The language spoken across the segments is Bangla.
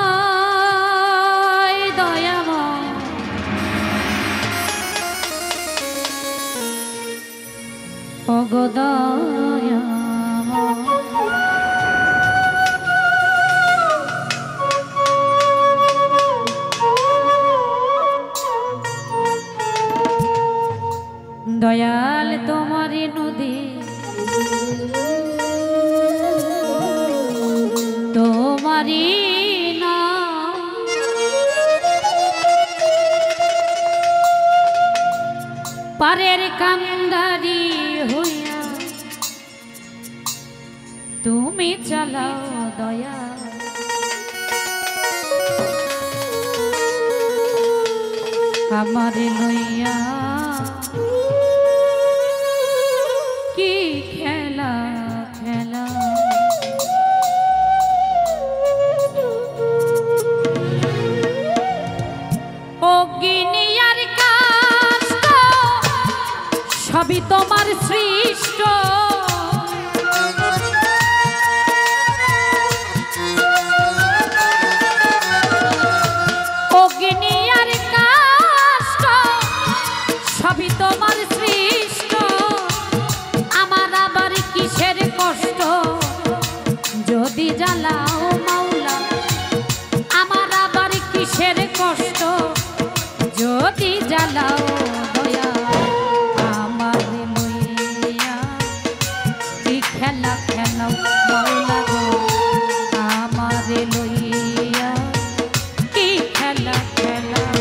দয়াময় দয়াময় ওগো দয়াময় দয়াল তোমারি নদী তোমারি না পারের কান্দারি হইয়া তুমি চালাও দয়া আমারে লইয়া কি খেলা খেলা অগ্নিয়ার কাষ্ট সবই তোমার সৃষ্ট অগ্নিয়ার কাষ্ট সবই তোমার সৃষ্ট আমার আবার কিসের কষ্ট যদি জ্বালাও মাওলা আমার আবার কিসের কষ্ট যদি জ্বালাও দয়া আমার লইয়া কি খেলা খেলাও মাওলা গো আমার লইয়া কি খেলা খেলাও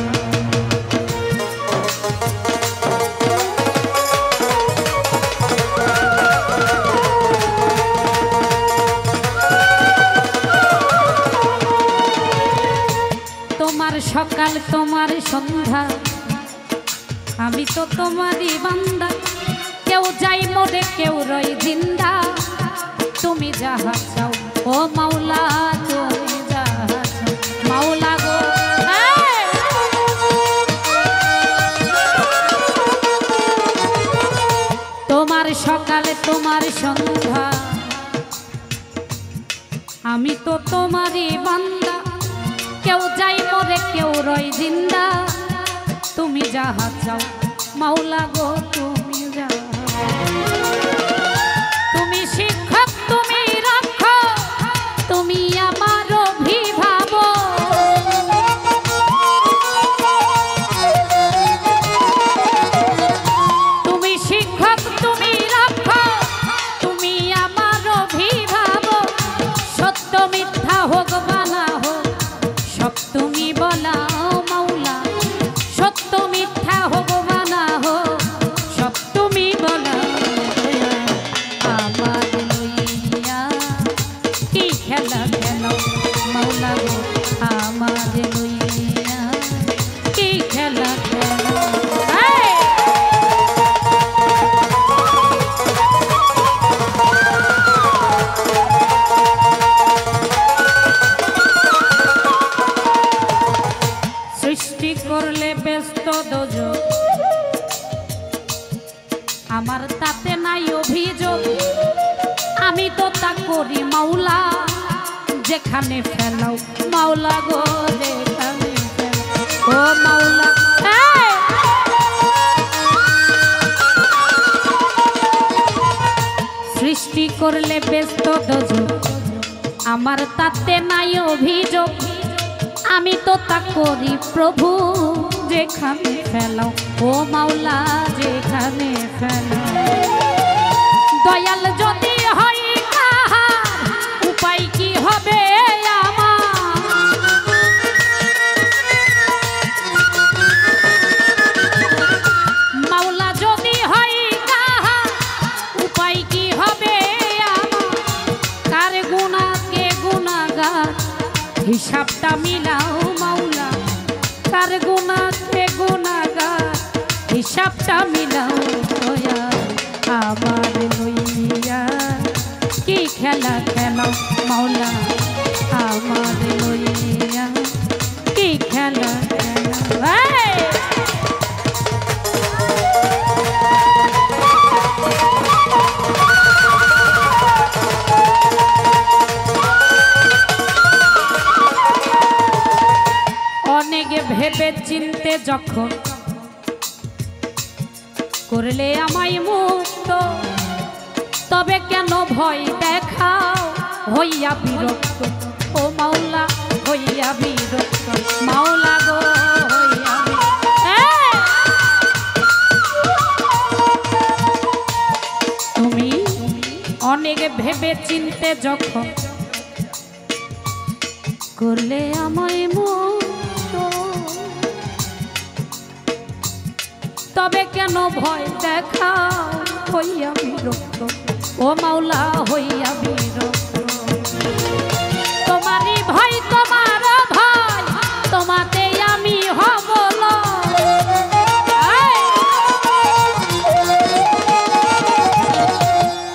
তোমার সকাল তোমার সন্ধ্যা আমি তো তোমারই বান্দা কেউ যাই মরে কেউ রই জিন্দা তুমি যাহা চাও ও মাওলা তুমি যাহা চাও মাওলা গো তোমার সকাল তোমার সন্ধ্যা আমি তো তোমারই বান্দা কেউ যাই মরে কেউ রই জিন্দা তুমি যাহা চাও মাওলা গো তুমি যাহা তুমি শিক্ষক তুমি রক্ষক তুমি আমার অভিভাবক তুমি শিক্ষক তুমি রক্ষক তুমি আমার অভিভাবক সত্য মিথ্যা হোক বানা হোক সব তুমি বলাও মাওলা সত্য মিথ্যা হোক বানা হোক সব তুমি বলাও আমার লইয়া কি খেলা খেলাও মাওলা গো আমার লইয়া কি খেলা খেলাও সৃষ্টি করলে ব্যস্ত দোজো আমার তাতে নাই অভিযোগ আমি তো তা করি মাওলা যেখানে ফেলাও মাওলা গো যেখানে ফেলাও ও মাওলা সৃষ্টি করলে ব্যস্ত দোজো আমার তাতে নাই অভিযোগ আমি তো তা করি প্রভু যেখানে ফেলাও ও মাওলা যেখানে ফেলাও দয়াল যদি হয় কাহার উপায় কি হবে হিসাবটা মিলাও মাওলা কার গুনাহ কে গুনাহগার হিসাবটা মিলাও দয়া আমার লইয়া কি খেলা খেলাও মাওলা আমার লইয়া কি খেলা খেলাও ভেবে চিনতে যখন করলে আমায় মুক্ত তবে কেন ভয় দেখাও হইয়া বিরক্ত ও মাওলা হইয়া বিরক্ত মাওলা গো হইয়া তুমি অনেক ভেবে চিনতে যখন করলে আমায় মুক্ত তবে কেন ভয় দেখাও হইয়া বিরক্ত ও মাওলা হইয়া বিরক্ত তোমারই ভয় তোমার ভয় তোমাতে আমি হব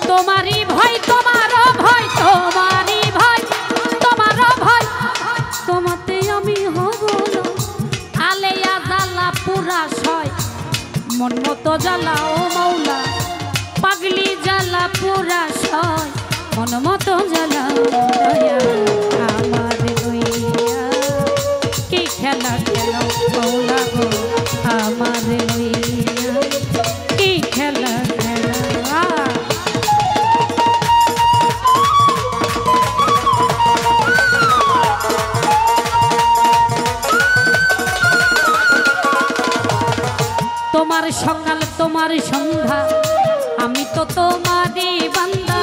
তোমারই ভয় তোমার ভয় তোমারই ভয় তোমার ভয় তোমাতে আমি হব আলেয়া জ্বালা পুরা সয় মন মতো জ্বালা ও মাওলা পাগলি জ্বালা পুরা সয় মন মতো জ্বালা দয়া আমার লইয়া কি খেলা খেলা মাওলা গো আমার লইয়া কি খেলা খেলা তোমার সকাল তোমার সন্ধ্যা আমি তো তোমারই বান্দা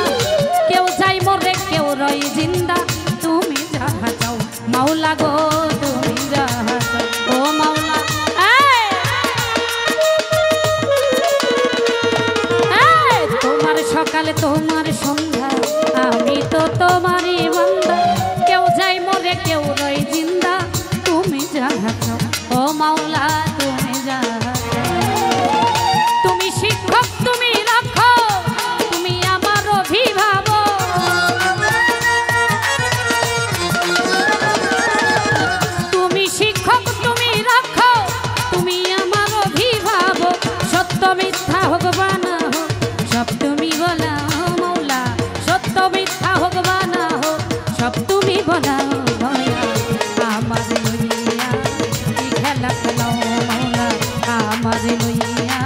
কেউ যাই মরে কেউ রয় জিন্দা তুমি যাহা যাও মাওলা গো তুমি যাহা যাও ও মাওলা তোমার সকালে তোমার সন্ধ্যা আমি তো তোমারই বান্দা কেউ যাই মরে কেউ রয় জিন্দা তুমি যাহা যাও ও মাওলা তুমি যাহা তুমি শিক্ষক তুমি রাখো তুমি আমার অভিভাবক তুমি শিক্ষক তুমি রাখো তুমি আমার অভিভাবক সত্য মিথ্যা হোক বা না হোক সব তুমি বলা মাওলা সত্য মিথ্যা হোক বা না হোক সব তুমি বলা আমার লইয়া কি খেলা খেলাও মাওলা আমার লইয়া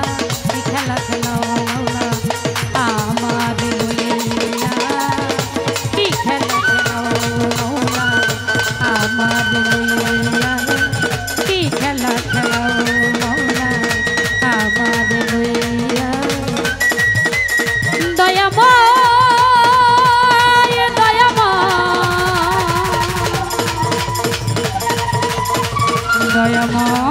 খেলা খেলাও মাওলা আমার লইয়া কি খেলা খেলাও মাওলা আমার লইয়া কি খেলা খেলাও মাওলা আমার লইয়া দয়াময় দয়াময় দয়াময়